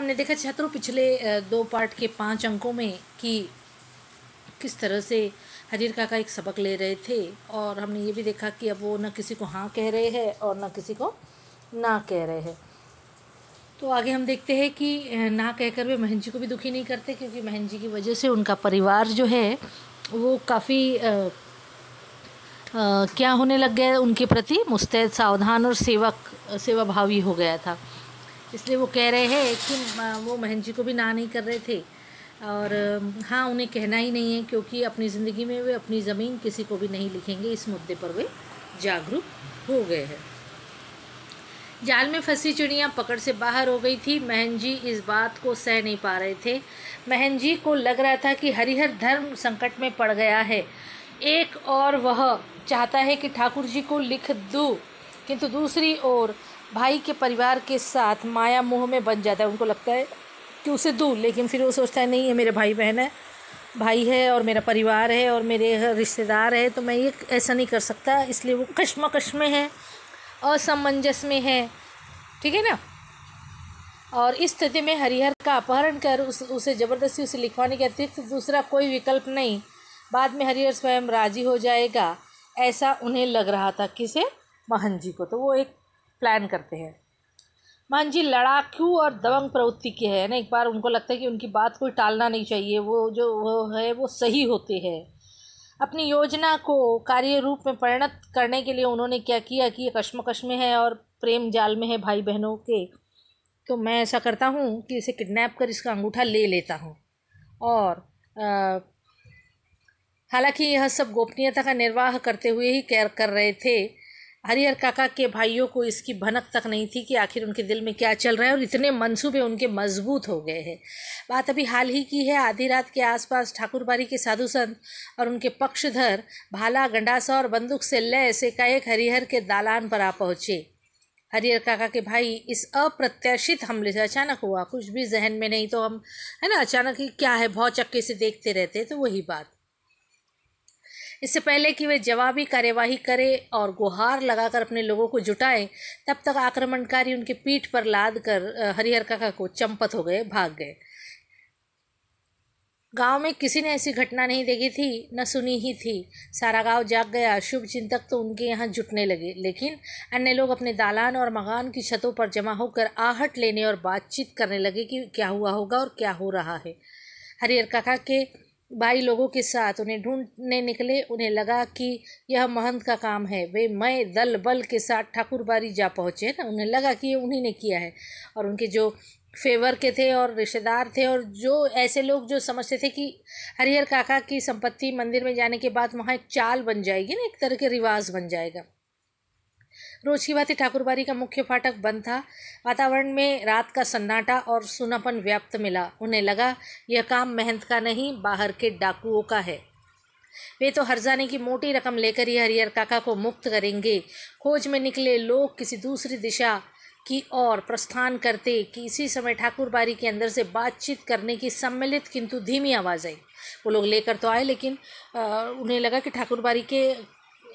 हमने देखा छात्रों पिछले 2 पार्ट के 5 अंकों में कि किस तरह से हरिहर काका एक सबक ले रहे थे, और हमने ये भी देखा कि अब वो न किसी को हाँ कह रहे हैं और न किसी को ना कह रहे हैं। तो आगे हम देखते हैं कि ना कहकर वे महन जी को भी दुखी नहीं करते, क्योंकि महन जी की वजह से उनका परिवार जो है वो काफ़ी क्या होने लग गया, उनके प्रति मुस्तैद, सावधान और सेवाभावी हो गया था। इसलिए वो कह रहे हैं कि वो महन जी को भी ना नहीं कर रहे थे, और हाँ उन्हें कहना ही नहीं है, क्योंकि अपनी ज़िंदगी में वे अपनी ज़मीन किसी को भी नहीं लिखेंगे। इस मुद्दे पर वे जागरूक हो गए हैं। जाल में फंसी चिड़ियाँ पकड़ से बाहर हो गई थी। महन जी इस बात को सह नहीं पा रहे थे। महन जी को लग रहा था कि हरिहर धर्म संकट में पड़ गया है। एक और वह चाहता है कि ठाकुर जी को लिख दूँ, किंतु दूसरी ओर भाई के परिवार के साथ माया मोह में बन जाता है। उनको लगता है कि उसे दूँ, लेकिन फिर वो सोचता है नहीं, ये मेरे भाई बहन है, भाई है और मेरा परिवार है और मेरे रिश्तेदार है, तो मैं ये ऐसा नहीं कर सकता। इसलिए वो कश्मकश में है, असमंजस में है, ठीक है ना। और इस स्थिति में हरिहर का अपहरण कर उसे ज़बरदस्ती उसे लिखवाने के अतिरिक्त दूसरा कोई विकल्प नहीं। बाद में हरिहर स्वयं राजी हो जाएगा, ऐसा उन्हें लग रहा था। किसे? महन जी को। तो वो एक प्लान करते हैं। महन जी लड़ाकू और दबंग प्रवृत्ति के है ना। एक बार उनको लगता है कि उनकी बात कोई टालना नहीं चाहिए, वो है वो सही होते हैं। अपनी योजना को कार्य रूप में परिणत करने के लिए उन्होंने क्या किया कि ये कश्मकश में है और प्रेम जाल में है भाई बहनों के, तो मैं ऐसा करता हूँ कि इसे किडनैप कर इसका अंगूठा ले लेता हूँ। और हालांकि यह सब गोपनीयता का निर्वाह करते हुए ही कर रहे थे। हरिहर काका के भाइयों को इसकी भनक तक नहीं थी कि आखिर उनके दिल में क्या चल रहा है, और इतने मंसूबे उनके मजबूत हो गए हैं। बात अभी हाल ही की है। आधी रात के आसपास ठाकुरबाड़ी के साधु संत और उनके पक्षधर भाला, गंडासा और बंदूक से लैस एकाएक हरिहर के दालान पर आ पहुँचे। हरिहर काका के भाई इस अप्रत्याशित हमले से अचानक हुआ, कुछ भी जहन में नहीं, तो हम है ना अचानक ही क्या है भौचक्के से देखते रहते, तो वही बात। इससे पहले कि वे जवाबी कार्यवाही करें और गुहार लगाकर अपने लोगों को जुटाएं, तब तक आक्रमणकारी उनके पीठ पर लाद कर हरिहर काका को चंपत हो गए, भाग गए। गांव में किसी ने ऐसी घटना नहीं देखी थी, न सुनी ही थी। सारा गांव जाग गया। शुभ चिंतक तो उनके यहाँ जुटने लगे, लेकिन अन्य लोग अपने दालान और मकान की छतों पर जमा होकर आहट लेने और बातचीत करने लगे कि क्या हुआ होगा और क्या हो रहा है। हरिहर काका के भाई लोगों के साथ उन्हें ढूंढने निकले। उन्हें लगा कि यह महंत का काम है। वे मैं दल बल के साथ ठाकुरबाड़ी जा पहुँचे ना। उन्हें लगा कि ये उन्हीं ने किया है, और उनके जो फेवर के थे और रिश्तेदार थे, और जो ऐसे लोग जो समझते थे कि हरिहर काका की संपत्ति मंदिर में जाने के बाद वहाँ एक चाल बन जाएगी ना, एक तरह के रिवाज बन जाएगा। रोज की भांति ठाकुरबाड़ी का मुख्य फाटक बंद था। वातावरण में रात का सन्नाटा और सुनापन व्याप्त मिला। उन्हें लगा यह काम महंत का नहीं, बाहर के डाकुओं का है। वे तो हर्जाने की मोटी रकम लेकर ही हरिहर काका को मुक्त करेंगे। खोज में निकले लोग किसी दूसरी दिशा की ओर प्रस्थान करते कि इसी समय ठाकुरबाड़ी के अंदर से बातचीत करने की सम्मिलित किंतु धीमी आवाज़ आई। वो लोग लेकर तो आए, लेकिन उन्हें लगा कि ठाकुरबाड़ी के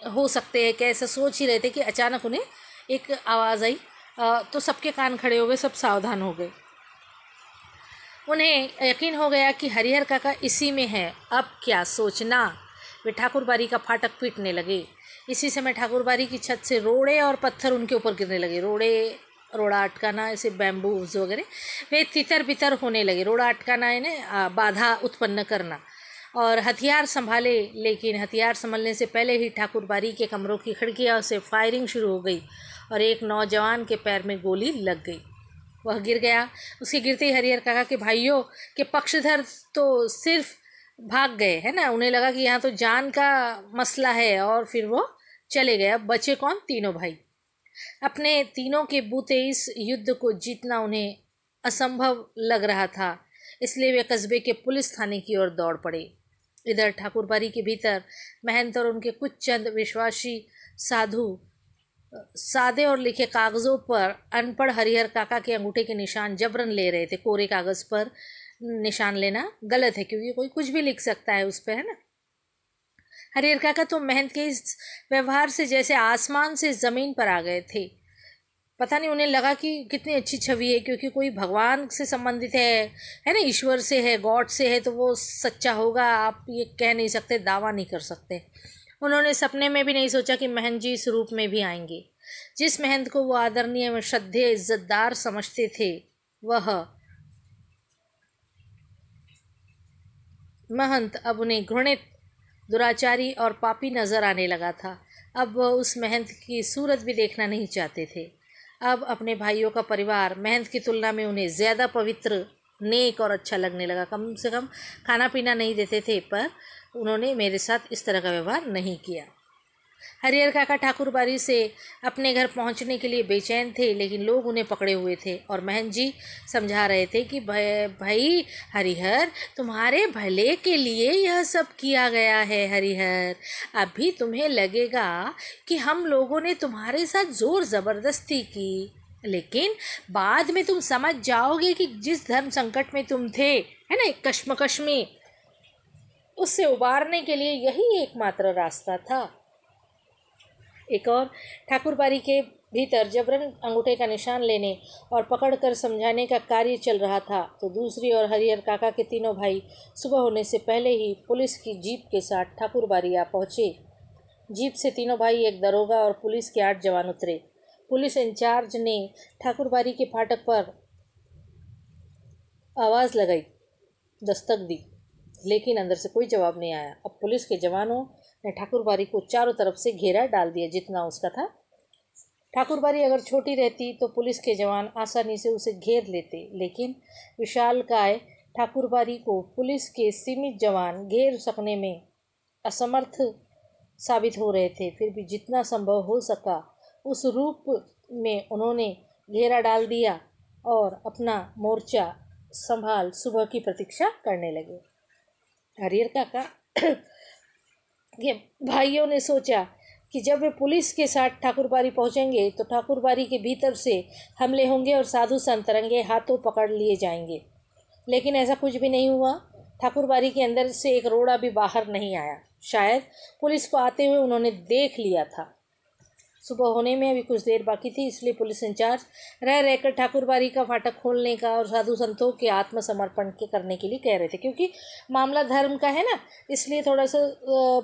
हो सकते हैं, क्या ऐसा सोच ही रहे थे कि अचानक उन्हें एक आवाज़ आई। तो सबके कान खड़े हो गए, सब सावधान हो गए। उन्हें यकीन हो गया कि हरिहर काका इसी में है। अब क्या सोचना। वे ठाकुरबाड़ी का फाटक पीटने लगे। इसी समय ठाकुरबाड़ी की छत से रोड़े और पत्थर उनके ऊपर गिरने लगे। रोड़ा अटकाना, ऐसे बैम्बूज वगैरह, वे तितर बितर होने लगे। रोड़ा अटकाना है बाधा उत्पन्न करना। और हथियार संभाले, लेकिन हथियार संभलने से पहले ही ठाकुरबाड़ी के कमरों की खिड़कियों से फायरिंग शुरू हो गई और एक नौजवान के पैर में गोली लग गई। वह गिर गया। उसके गिरते ही हरिहर काका के भाइयों के पक्षधर तो सिर्फ भाग गए, है ना। उन्हें लगा कि यहाँ तो जान का मसला है, और फिर वो चले गए। अब बचे कौन? तीनों भाई। अपने तीनों के बूते इस युद्ध को जीतना उन्हें असंभव लग रहा था, इसलिए वे कस्बे के पुलिस थाने की ओर दौड़ पड़े। इधर ठाकुरबाड़ी के भीतर महंत और उनके कुछ चंद विश्वासी साधु सादे और लिखे कागज़ों पर अनपढ़ हरिहर काका के अंगूठे के निशान जबरन ले रहे थे। कोरे कागज़ पर निशान लेना गलत है, क्योंकि कोई कुछ भी लिख सकता है उस पर, है ना। हरिहर काका तो महंत के इस व्यवहार से जैसे आसमान से ज़मीन पर आ गए थे। पता नहीं उन्हें लगा कि कितनी अच्छी छवि है, क्योंकि कोई भगवान से संबंधित है ना, ईश्वर से है, गॉड से है, तो वो सच्चा होगा, आप ये कह नहीं सकते, दावा नहीं कर सकते। उन्होंने सपने में भी नहीं सोचा कि महंत जी इस रूप में भी आएंगे। जिस महंत को वो आदरणीय व श्रद्धेय इज्जतदार समझते थे, वह महंत अब उन्हें घृणित, दुराचारी और पापी नजर आने लगा था। अब वह उस महंत की सूरत भी देखना नहीं चाहते थे। अब अपने भाइयों का परिवार महंत की तुलना में उन्हें ज़्यादा पवित्र, नेक और अच्छा लगने लगा। कम से कम खाना पीना नहीं देते थे, पर उन्होंने मेरे साथ इस तरह का व्यवहार नहीं किया। हरिहर काका ठाकुर बाड़ी से अपने घर पहुंचने के लिए बेचैन थे, लेकिन लोग उन्हें पकड़े हुए थे और महंत जी समझा रहे थे कि भाई हरिहर, तुम्हारे भले के लिए यह सब किया गया है। हरिहर, अभी तुम्हें लगेगा कि हम लोगों ने तुम्हारे साथ जोर ज़बरदस्ती की, लेकिन बाद में तुम समझ जाओगे कि जिस धर्म संकट में तुम थे, है ना, एक कश्मकश में, उससे उबारने के लिए यही एकमात्र रास्ता था। एक और ठाकुर बाड़ी के भीतर जबरन अंगूठे का निशान लेने और पकड़कर समझाने का कार्य चल रहा था, तो दूसरी ओर हरिहर काका के तीनों भाई सुबह होने से पहले ही पुलिस की जीप के साथ ठाकुर बाड़ी आ पहुँचे। जीप से तीनों भाई, एक दरोगा और पुलिस के 8 जवान उतरे। पुलिस इंचार्ज ने ठाकुर बाड़ी के फाटक पर आवाज़ लगाई, दस्तक दी, लेकिन अंदर से कोई जवाब नहीं आया। अब पुलिस के जवानों ने ठाकुर बाड़ी को चारों तरफ से घेरा डाल दिया जितना उसका था। ठाकुर बाड़ी अगर छोटी रहती तो पुलिस के जवान आसानी से उसे घेर लेते, लेकिन विशालकाय ठाकुर बाड़ी को पुलिस के सीमित जवान घेर सकने में असमर्थ साबित हो रहे थे। फिर भी जितना संभव हो सका उस रूप में उन्होंने घेरा डाल दिया और अपना मोर्चा संभाल सुबह की प्रतीक्षा करने लगे। हरिहर काका के भाइयों ने सोचा कि जब वे पुलिस के साथ ठाकुर बाड़ी पहुँचेंगे तो ठाकुर बाड़ी के भीतर से हमले होंगे और साधु संत रंगे हाथों पकड़ लिए जाएंगे, लेकिन ऐसा कुछ भी नहीं हुआ। ठाकुर बाड़ी के अंदर से एक रोड़ा भी बाहर नहीं आया। शायद पुलिस को आते हुए उन्होंने देख लिया था। सुबह होने में अभी कुछ देर बाकी थी, इसलिए पुलिस इंचार्ज रह रहकर ठाकुर बाड़ी का फाटक खोलने का और साधु संतों के आत्मसमर्पण के करने के लिए कह रहे थे, क्योंकि मामला धर्म का है ना, इसलिए थोड़ा सा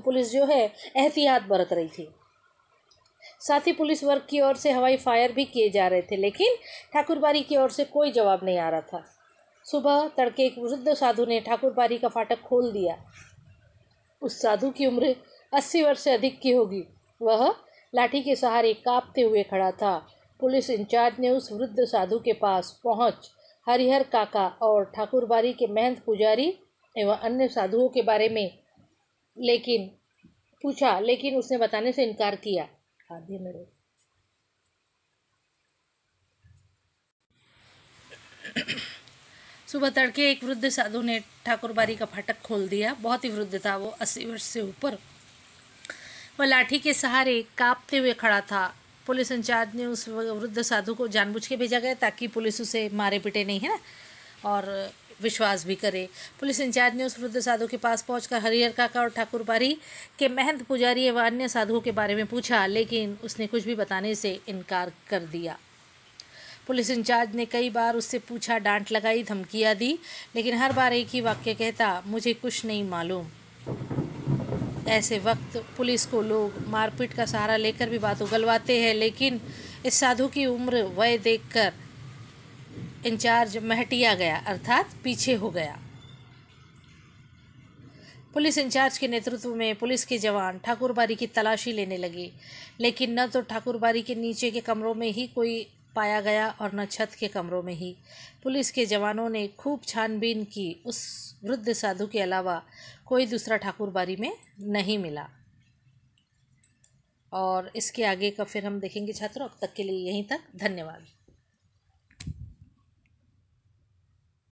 पुलिस जो है एहतियात बरत रही थी। साथ ही पुलिस वर्ग की ओर से हवाई फायर भी किए जा रहे थे, लेकिन ठाकुर बाड़ी की ओर से कोई जवाब नहीं आ रहा था। सुबह तड़के एक वृद्ध साधु ने ठाकुर बाड़ी का फाटक खोल दिया। उस साधु की उम्र 80 वर्ष से अधिक की होगी। वह लाठी के सहारे कांपते हुए खड़ा था। पुलिस इंचार्ज ने उस वृद्ध साधु के पास पहुंच हरिहर काका और ठाकुर बाड़ी के महंत पुजारी एवं अन्य साधुओं के बारे में पूछा, लेकिन उसने बताने से इनकार किया। सुबह तड़के एक वृद्ध साधु ने ठाकुर बाड़ी का फाटक खोल दिया। बहुत ही वृद्ध था वो, 80 वर्ष से ऊपर। वह लाठी के सहारे कांपते हुए खड़ा था। पुलिस इंचार्ज ने उस वृद्ध साधु को जानबूझ के भेजा गया ताकि पुलिस उसे मारे पिटे नहीं, है ना, और विश्वास भी करे। पुलिस इंचार्ज ने उस वृद्ध साधु के पास पहुंचकर हरिहर काका और ठाकुर बाड़ी के महंत पुजारी एवं अन्य साधुओं के बारे में पूछा, लेकिन उसने कुछ भी बताने से इनकार कर दिया। पुलिस इंचार्ज ने कई बार उससे पूछा, डांट लगाई, धमकियाँ दी, लेकिन हर बार एक ही वाक्य कहता, मुझे कुछ नहीं मालूम। ऐसे वक्त पुलिस को लोग मारपीट का सहारा लेकर भी बात उगलवाते हैं, लेकिन इस साधु की उम्र वय देखकर इंचार्ज महटिया गया, अर्थात पीछे हो गया। पुलिस इंचार्ज के नेतृत्व में पुलिस के जवान ठाकुर बाड़ी की तलाशी लेने लगे, लेकिन न तो ठाकुर बाड़ी के नीचे के कमरों में ही कोई पाया गया और न छत के कमरों में ही। पुलिस के जवानों ने खूब छानबीन की, उस वृद्ध साधु के अलावा कोई दूसरा ठाकुर बाड़ी में नहीं मिला। और इसके आगे का फिर हम देखेंगे छात्रों। अब तक के लिए यहीं तक, धन्यवाद।